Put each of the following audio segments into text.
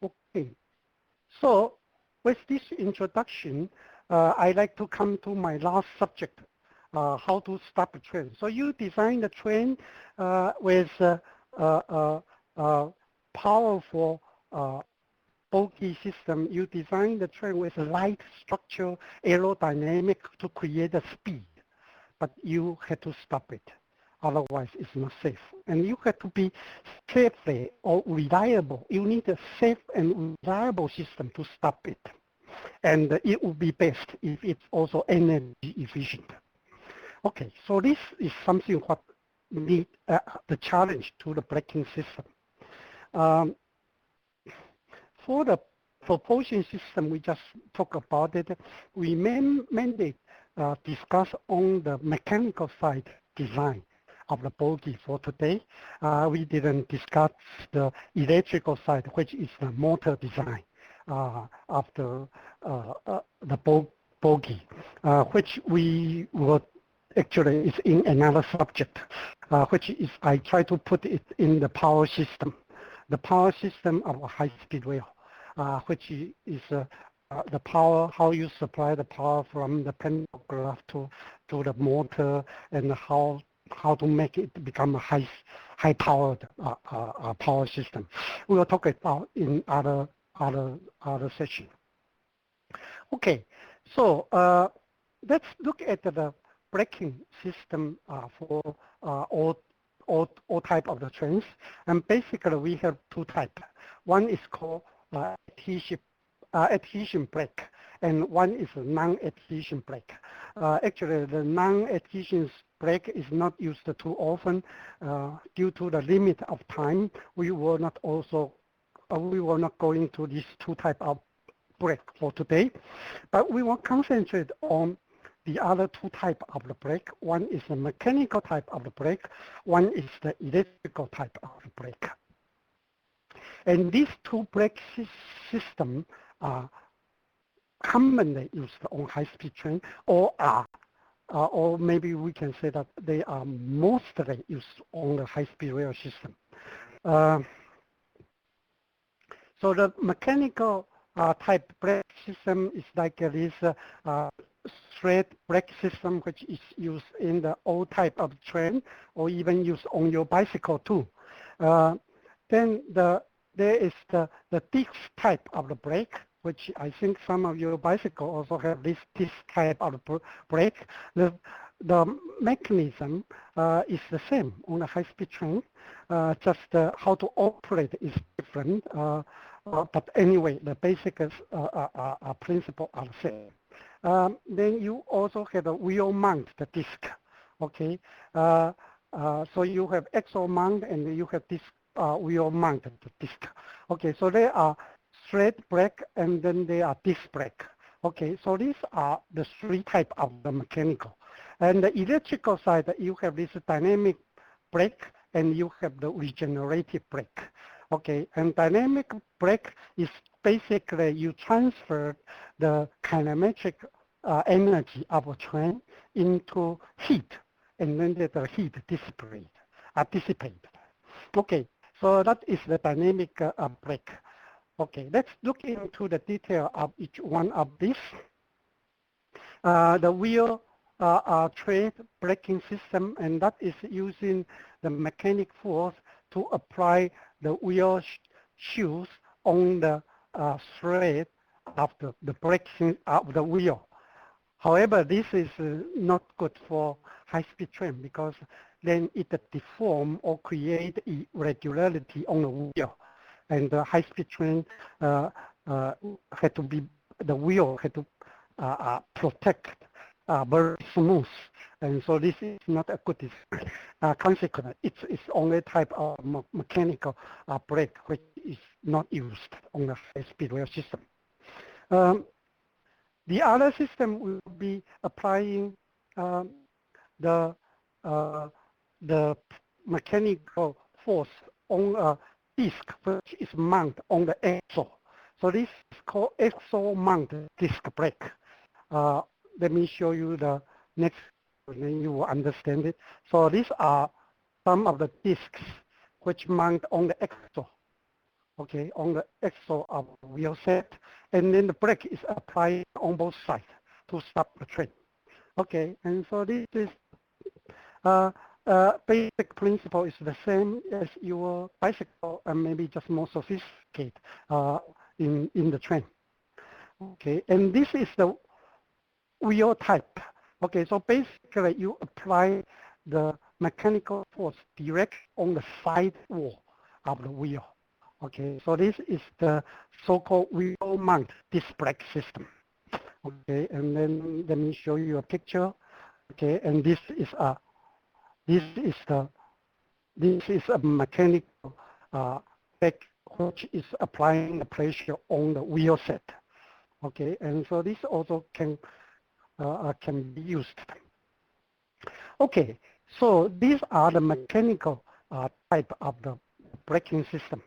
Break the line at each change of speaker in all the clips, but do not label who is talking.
Okay, so with this introduction, I'd like to come to my last subject, how to stop a train. So you design the train with powerful bulky system. You design the train with light structure, aerodynamic to create the speed, but you had to stop it. Otherwise, it's not safe. And you have to be safely or reliable. You need a safe and reliable system to stop it. And it would be best if it's also energy efficient. Okay, so this is something what need the challenge to the braking system. For the propulsion system, we just talk about it. We mainly discuss on the mechanical side design of the bogie for today. We didn't discuss the electrical side, which is the motor design of the bogie, which we will actually is in another subject, which is I try to put it in the power system. The power system of a high-speed rail, which is the power, how you supply the power from the pantograph to the motor, and how to make it become a high-powered power system. We will talk about in other session. Okay, so let's look at the braking system for all type of the trains. And basically, we have two types. One is called adhesion brake, and one is a non-adhesion brake. Actually, the non-adhesion brake is not used too often due to the limit of time. We were not go into these two type of brake for today, but we will concentrate on the other two type of the brake. One is the mechanical type of the brake. One is the electrical type of the brake. And these two brake systems are commonly used on high-speed train, or maybe we can say that they are mostly used on the high-speed rail system. So the mechanical type brake system is like this straight brake system, which is used in the old type of train, or even used on your bicycle too. Then there is the disc type of the brake, which I think some of your bicycle also have this disc type of brake. The mechanism is the same on a high-speed train, just how to operate is different. But anyway, the basic principle are the same. Then you also have a wheel mount, the disc. Okay, so you have axle mount and you have this wheel mounted disc. Okay, so they are straight brake and then they are disc brake. Okay, so these are the three type of the mechanical. And the electrical side, you have this dynamic brake and you have the regenerative brake. Okay, and dynamic brake is basically you transfer the kinematic energy of a train into heat, and then the heat dissipate. Okay, so that is the dynamic brake. Okay, let's look into the detail of each one of these. The wheel tread braking system, and that is using the mechanic force to apply the wheel shoes on the thread of the braking of the wheel. However, this is not good for high-speed train because then it deform or create irregularity on the wheel. And the high-speed train had to be, the wheel had to protect very smooth. And so this is not a good consequence. It's only type of mechanical brake which is not used on the high-speed rail system. The other system will be applying the mechanical force on a disc which is mounted on the axle. So this is called axle mounted disc brake. Let me show you the next, and then you will understand it. So these are some of the discs which mount on the axle. okay, on the axle of the wheel set, and then the brake is applied on both sides to stop the train. Okay, and so this is basic principle is the same as your bicycle, and maybe just more sophisticated in the train. Okay, and this is the wheel type. Okay, so basically you apply the mechanical force direct on the side wall of the wheel. Okay, so this is the so-called wheel mount disc brake system. Okay, and then let me show you a picture. Okay, and this is a mechanical brake which is applying the pressure on the wheel set. Okay, and so this also can be used. Okay, so these are the mechanical type of the braking system.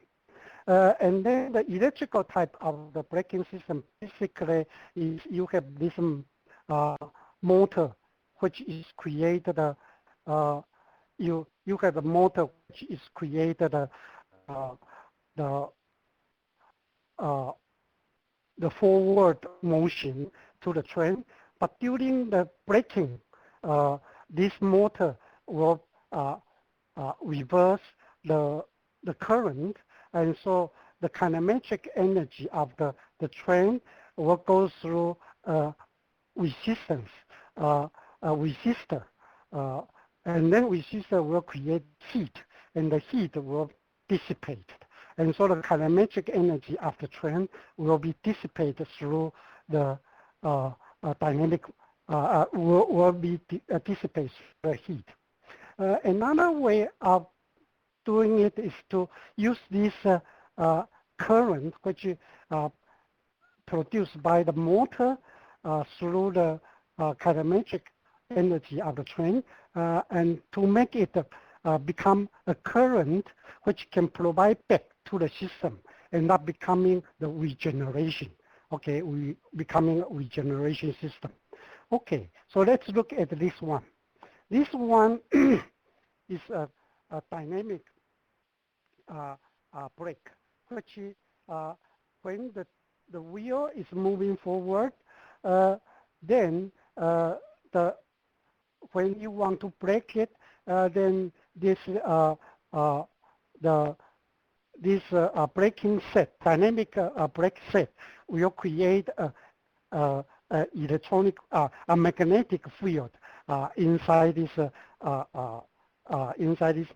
And then the electrical type of the braking system basically is you have this motor which is created, you have a motor which is created the forward motion to the train, but during the braking, this motor will reverse the current, and so the kinetic energy of the train will go through resistance, a resistor, and then resistor will create heat, and the heat will dissipate. And so the kinetic energy of the train will be dissipated through the dynamic, will be dissipated through the heat. Another way of doing it is to use this current, which is produced by the motor through the kinetic energy of the train, and to make it become a current which can provide back to the system and not becoming the regeneration. Okay, becoming a regeneration system. Okay, so let's look at this one. This one is a dynamic brake, which when the wheel is moving forward, then when you want to brake it, then this braking set, dynamic brake set, will create a electronic, a magnetic field inside this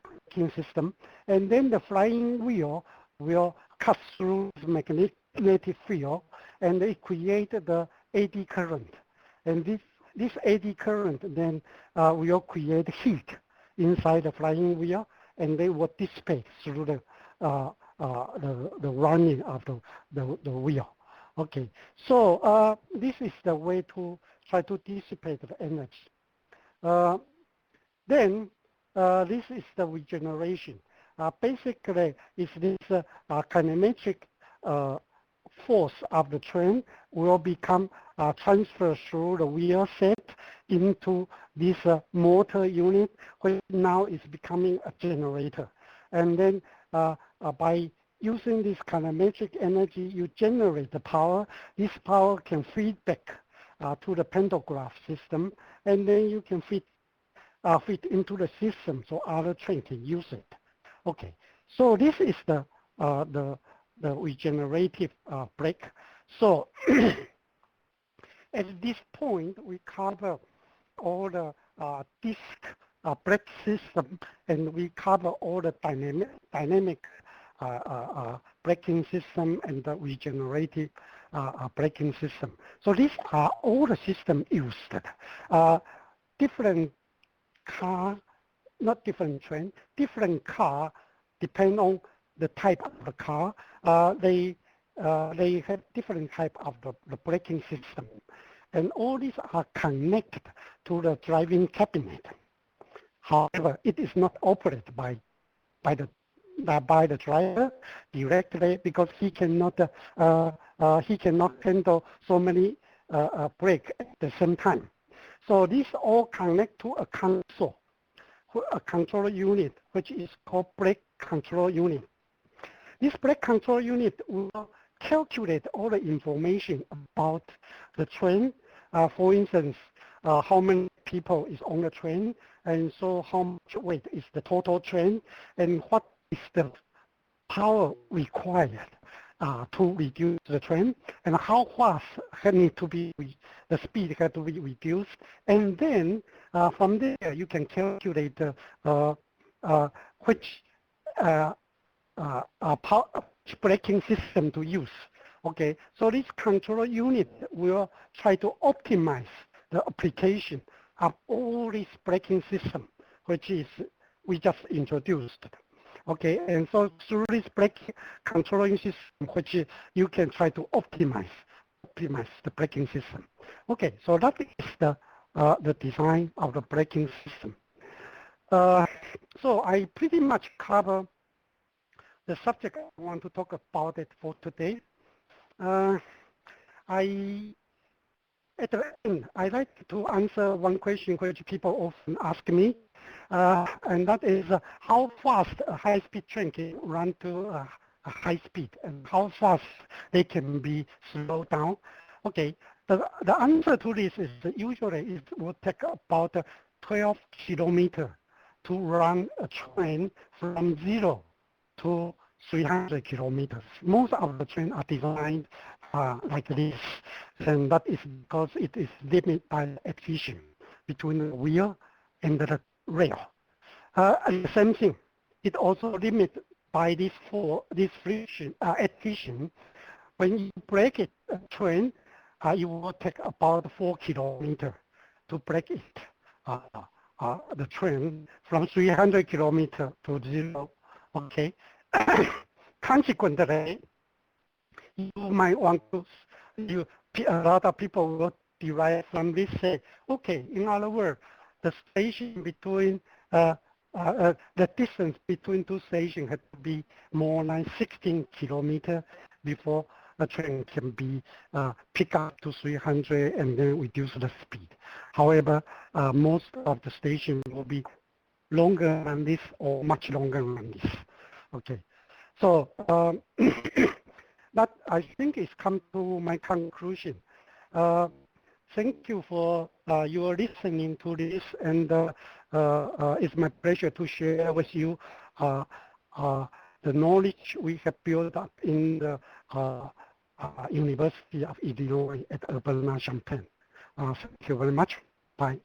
braking system, and then the flying wheel will cut through the magnetic field, and it creates the eddy current, and this eddy current then will create heat inside the flying wheel, and they will dissipate through the running of the wheel. Okay, so this is the way to try to dissipate the energy. Then this is the regeneration. Basically, it's this kinetic force of the train will become transferred through the wheel set into this motor unit, which now is becoming a generator. And then by using this kinetic energy, you generate the power. This power can feed back to the pantograph system, and then you can feed into the system so other train can use it. Okay, so this is the regenerative brake. So at this point, we cover all the disc brake system, and we cover all the dynamic braking system and the regenerative braking system. So these are all the systems used. Different car, not different train, different car depend on the type of the car. They have different type of the braking system. And all these are connected to the driving cabinet. However, it is not operated by the driver directly, because he cannot handle so many brakes at the same time. So these all connect to a console, a control unit, which is called brake control unit. this brake control unit will calculate all the information about the train. For instance, how many people is on the train, and so how much weight is the total train, and what is the power required to reduce the train, and how fast the speed has to be reduced. And then from there, you can calculate which braking system to use. Okay, so this control unit will try to optimize the application of all these braking system, which is we just introduced. Okay, and so through this brake controlling system, which you can try to optimize the braking system. Okay, so that is the design of the braking system. So I pretty much cover the subject I want to talk about it for today. At the end, I like to answer one question which people often ask me, and that is how fast a high-speed train can run to a high speed, and how fast they can be slowed down. Okay, the answer to this is usually it will take about 12 kilometers to run a train from 0 to 300 kilometers. Most of the trains are designed like this, and that is because it is limited by adhesion between the wheel and the rail. And the same thing, it also limited by this friction adhesion. When you brake it, a train, it will take about 4 kilometers to brake it, the train from 300 kilometers to 0. Okay. Consequently, you might want to, a lot of people will derive from this, say, okay, in other words, the station between, the distance between two stations has to be more than 16 kilometers before the train can be pick up to 300 and then reduce the speed. However, most of the stations will be longer than this or much longer than this. Okay, so that I think is come to my conclusion. Thank you for your listening to this, and it's my pleasure to share with you the knowledge we have built up in the University of Illinois at Urbana-Champaign. Thank you very much. Bye.